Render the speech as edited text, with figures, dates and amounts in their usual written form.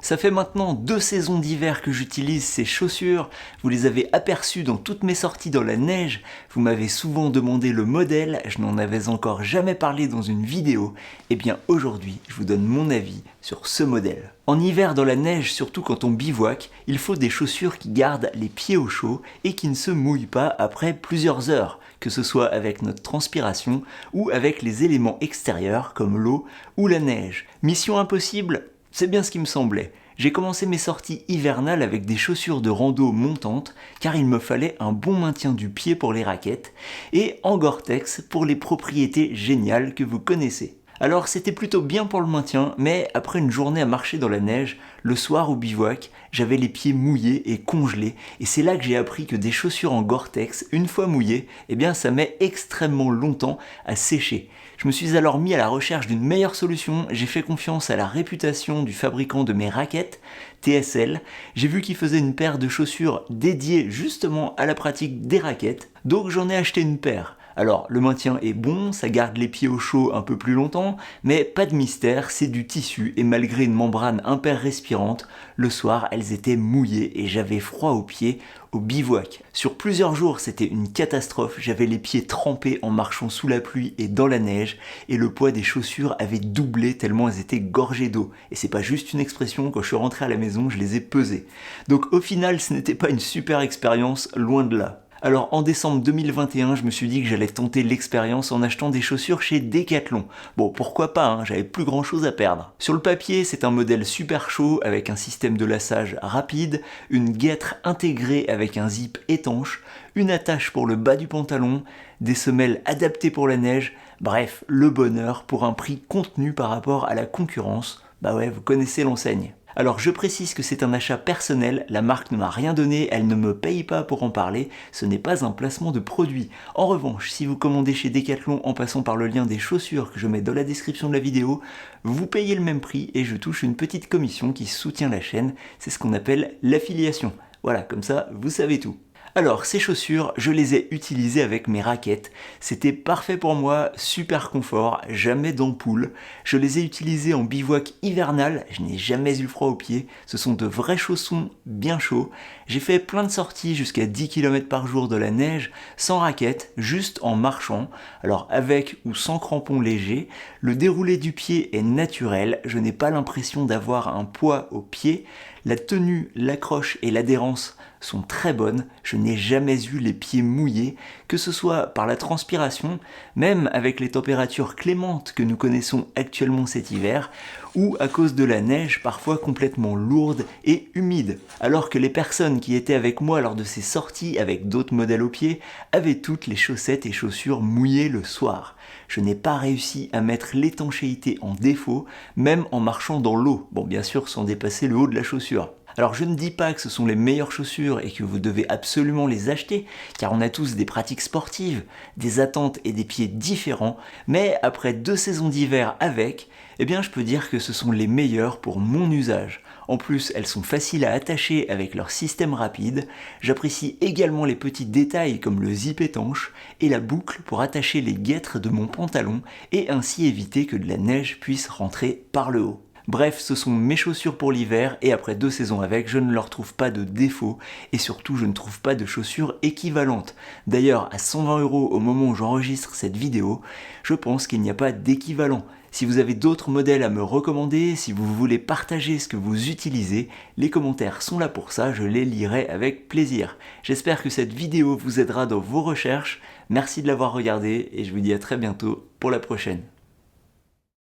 Ça fait maintenant 2 saisons d'hiver que j'utilise ces chaussures, vous les avez aperçues dans toutes mes sorties dans la neige, vous m'avez souvent demandé le modèle, je n'en avais encore jamais parlé dans une vidéo, et bien aujourd'hui je vous donne mon avis sur ce modèle. En hiver dans la neige, surtout quand on bivouac, il faut des chaussures qui gardent les pieds au chaud et qui ne se mouillent pas après plusieurs heures, que ce soit avec notre transpiration ou avec les éléments extérieurs comme l'eau ou la neige. Mission impossible ? C'est bien ce qui me semblait. J'ai commencé mes sorties hivernales avec des chaussures de rando montantes car il me fallait un bon maintien du pied pour les raquettes et en Gore-Tex pour les propriétés géniales que vous connaissez. Alors c'était plutôt bien pour le maintien, mais après une journée à marcher dans la neige, le soir au bivouac, j'avais les pieds mouillés et congelés, et c'est là que j'ai appris que des chaussures en Gore-Tex, une fois mouillées, eh bien ça met extrêmement longtemps à sécher. Je me suis alors mis à la recherche d'une meilleure solution, j'ai fait confiance à la réputation du fabricant de mes raquettes, TSL, j'ai vu qu'il faisait une paire de chaussures dédiées justement à la pratique des raquettes, donc j'en ai acheté une paire. Alors, le maintien est bon, ça garde les pieds au chaud un peu plus longtemps, mais pas de mystère, c'est du tissu et malgré une membrane hyper-respirante, le soir, elles étaient mouillées et j'avais froid aux pieds au bivouac. Sur plusieurs jours, c'était une catastrophe, j'avais les pieds trempés en marchant sous la pluie et dans la neige et le poids des chaussures avait doublé tellement elles étaient gorgées d'eau. Et c'est pas juste une expression, quand je suis rentré à la maison, je les ai pesées. Donc au final, ce n'était pas une super expérience, loin de là. Alors en décembre 2021, je me suis dit que j'allais tenter l'expérience en achetant des chaussures chez Decathlon. Bon, pourquoi pas, hein, j'avais plus grand chose à perdre. Sur le papier, c'est un modèle super chaud avec un système de lassage rapide, une guêtre intégrée avec un zip étanche, une attache pour le bas du pantalon, des semelles adaptées pour la neige, bref, le bonheur pour un prix contenu par rapport à la concurrence. Bah ouais, vous connaissez l'enseigne. Alors je précise que c'est un achat personnel, la marque ne m'a rien donné, elle ne me paye pas pour en parler, ce n'est pas un placement de produit. En revanche, si vous commandez chez Decathlon en passant par le lien des chaussures que je mets dans la description de la vidéo, vous payez le même prix et je touche une petite commission qui soutient la chaîne, c'est ce qu'on appelle l'affiliation. Voilà, comme ça, vous savez tout. Alors, ces chaussures, je les ai utilisées avec mes raquettes. C'était parfait pour moi, super confort, jamais d'ampoule. Je les ai utilisées en bivouac hivernal, je n'ai jamais eu froid aux pieds. Ce sont de vrais chaussons bien chauds. J'ai fait plein de sorties jusqu'à 10 km par jour de la neige, sans raquettes, juste en marchant. Alors, avec ou sans crampons légers, le déroulé du pied est naturel. Je n'ai pas l'impression d'avoir un poids au pied. La tenue, l'accroche et l'adhérence sont très bonnes, je n'ai jamais eu les pieds mouillés, que ce soit par la transpiration, même avec les températures clémentes que nous connaissons actuellement cet hiver, ou à cause de la neige parfois complètement lourde et humide, alors que les personnes qui étaient avec moi lors de ces sorties avec d'autres modèles aux pieds avaient toutes les chaussettes et chaussures mouillées le soir. Je n'ai pas réussi à mettre l'étanchéité en défaut, même en marchant dans l'eau, bon bien sûr sans dépasser le haut de la chaussure. Alors je ne dis pas que ce sont les meilleures chaussures et que vous devez absolument les acheter, car on a tous des pratiques sportives, des attentes et des pieds différents, mais après 2 saisons d'hiver avec, eh bien je peux dire que ce sont les meilleures pour mon usage. En plus, elles sont faciles à attacher avec leur système rapide. J'apprécie également les petits détails comme le zip étanche et la boucle pour attacher les guêtres de mon pantalon et ainsi éviter que de la neige puisse rentrer par le haut. Bref, ce sont mes chaussures pour l'hiver et après 2 saisons avec, je ne leur trouve pas de défaut et surtout je ne trouve pas de chaussures équivalentes. D'ailleurs, à 120 € au moment où j'enregistre cette vidéo, je pense qu'il n'y a pas d'équivalent. Si vous avez d'autres modèles à me recommander, si vous voulez partager ce que vous utilisez, les commentaires sont là pour ça, je les lirai avec plaisir. J'espère que cette vidéo vous aidera dans vos recherches. Merci de l'avoir regardé et je vous dis à très bientôt pour la prochaine.